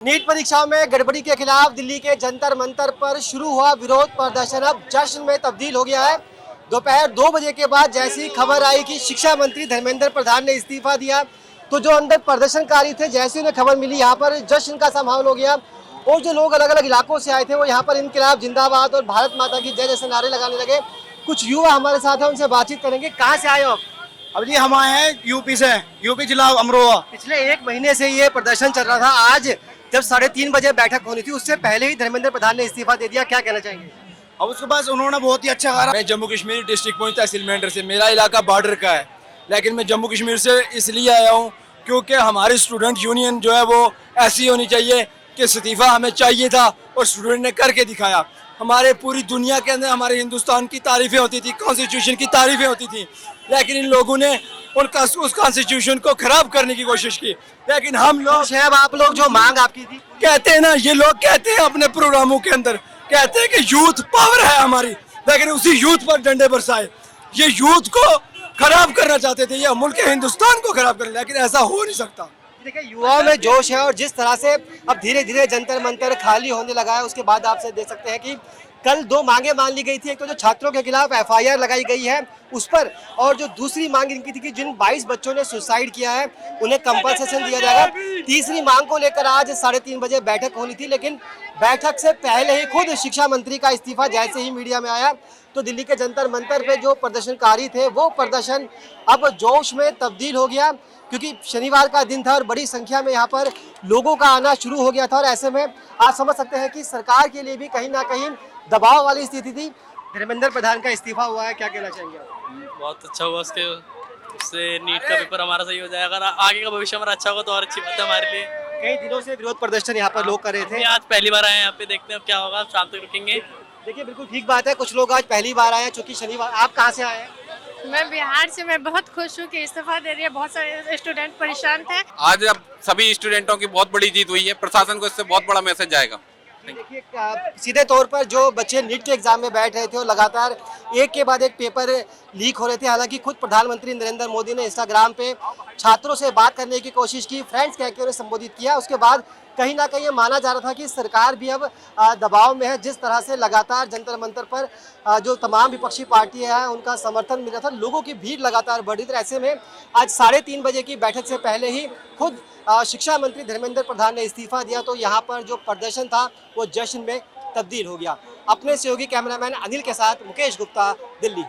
NEET परीक्षाओं में गड़बड़ी के खिलाफ दिल्ली के जंतर मंतर पर शुरू हुआ विरोध प्रदर्शन अब जश्न में तब्दील हो गया है। दोपहर 2 बजे के बाद जैसी खबर आई कि शिक्षा मंत्री धर्मेंद्र प्रधान ने इस्तीफा दिया, तो जो अंदर प्रदर्शनकारी थे, जैसे उन्हें खबर मिली, यहाँ पर जश्न का सा माहौल हो गया। और जो लोग अलग अलग इलाकों से आए थे, वो यहाँ पर इनकलाब जिंदाबाद और भारत माता की जय जैसे नारे लगाने लगे। कुछ युवा हमारे साथ हैं, उनसे बातचीत करेंगे। कहाँ से आए हो आप? अब जी हम आए हैं यूपी से, यूपी जिला अमरोहा। पिछले 1 महीने से ये प्रदर्शन चल रहा था। आज जब 3:30 बजे बैठक होनी थी, उससे पहले ही धर्मेंद्र प्रधान ने इस्तीफा दे दिया। क्या कहना चाहेंगे? अब उसके बाद उन्होंने बहुत ही अच्छा कहा। मैं जम्मू कश्मीर डिस्ट्रिक्ट पहुंच तहसील मेंढर से, मेरा इलाका बॉर्डर का है, लेकिन मैं जम्मू कश्मीर से इसलिए आया हूं क्योंकि हमारी स्टूडेंट यूनियन जो है वो ऐसी होनी चाहिए कि इस्तीफा हमें चाहिए था और स्टूडेंट ने करके दिखाया। हमारे पूरी दुनिया के अंदर हमारे हिंदुस्तान की तारीफें होती थी, कॉन्स्टिट्यूशन की तारीफें होती थी, लेकिन इन लोगों ने उस कॉन्स्टिट्यूशन को खराब करने की कोशिश की। लेकिन हम लोग शायद आप लोग जो मांग आपकी थी, कहते हैं ना, ये लोग कहते हैं अपने प्रोग्रामों के अंदर, कहते हैं कि यूथ पावर है हमारी, लेकिन उसी यूथ पर डंडे बरसाए। ये यूथ को खराब करना चाहते थे, ये मुल्क हिंदुस्तान को खराब करना, लेकिन ऐसा हो नहीं सकता। देखिए युवाओं में जोश है और जिस तरह से अब धीरे धीरे जंतर मंतर खाली होने लगा है, उसके बाद आपसे देख सकते हैं कि कल 2 मांगे मान ली गई थी। एक तो जो छात्रों के खिलाफ FIR लगाई गई है उस पर, और जो दूसरी मांग इनकी थी कि जिन 22 बच्चों ने सुसाइड किया है उन्हें कंपनसेशन दिया जाएगा। तीसरी मांग को लेकर आज 3:30 बजे बैठक होनी थी, लेकिन बैठक से पहले ही खुद शिक्षा मंत्री का इस्तीफा जैसे ही मीडिया में आया, तो दिल्ली के जंतर मंतर पे जो प्रदर्शनकारी थे वो प्रदर्शन अब जोश में तब्दील हो गया, क्योंकि शनिवार का दिन था और बड़ी संख्या में यहाँ पर लोगों का आना शुरू हो गया था। और ऐसे में आप समझ सकते हैं कि सरकार के लिए भी कहीं ना कहीं दबाव वाली स्थिति थी। धर्मेंद्र प्रधान का इस्तीफा हुआ है, क्या कहना चाहेंगे आप? बहुत अच्छा हुआ, उससे नीट का पेपर हमारा सही हो जाएगा। अगर आगे का भविष्य हमारा अच्छा होगा तो और अच्छी बात है हमारे लिए। कई दिनों से विरोध प्रदर्शन यहाँ पर लोग कर रहे थे। आज पहली बार आए हैं यहाँ पे, देखते हैं अब क्या होगा, शाम तक रुकेंगे। देखिए बिल्कुल ठीक बात है, कुछ लोग आज पहली बार आए हैं, चूंकि शनिवार। आप कहाँ से आए हैं? मैं बिहार से। मैं बहुत खुश हूँ कि इस्तीफा दे रही है। बहुत सारे स्टूडेंट परेशान थे। आज अब सभी स्टूडेंटों की बहुत बड़ी जीत हुई है, प्रशासन को इससे बहुत बड़ा मैसेज जाएगा। देखिए सीधे तौर पर जो बच्चे नीट के एग्जाम में बैठ रहे थे और लगातार एक के बाद एक पेपर लीक हो रहे थे, हालांकि खुद प्रधानमंत्री नरेंद्र मोदी ने इंस्टाग्राम पे छात्रों से बात करने की कोशिश की, फ्रेंड्स कह के उन्हें संबोधित किया। उसके बाद कहीं ना कहीं ये माना जा रहा था कि सरकार भी अब दबाव में है। जिस तरह से लगातार जंतर मंतर पर जो तमाम विपक्षी पार्टियां हैं उनका समर्थन मिल रहा था, लोगों की भीड़ लगातार बढ़ी थी। ऐसे में आज 3:30 बजे की बैठक से पहले ही खुद शिक्षा मंत्री धर्मेंद्र प्रधान ने इस्तीफा दिया, तो यहाँ पर जो प्रदर्शन था वो जश्न में तब्दील हो गया। अपने सहयोगी कैमरामैन अनिल के साथ मुकेश गुप्ता, दिल्ली।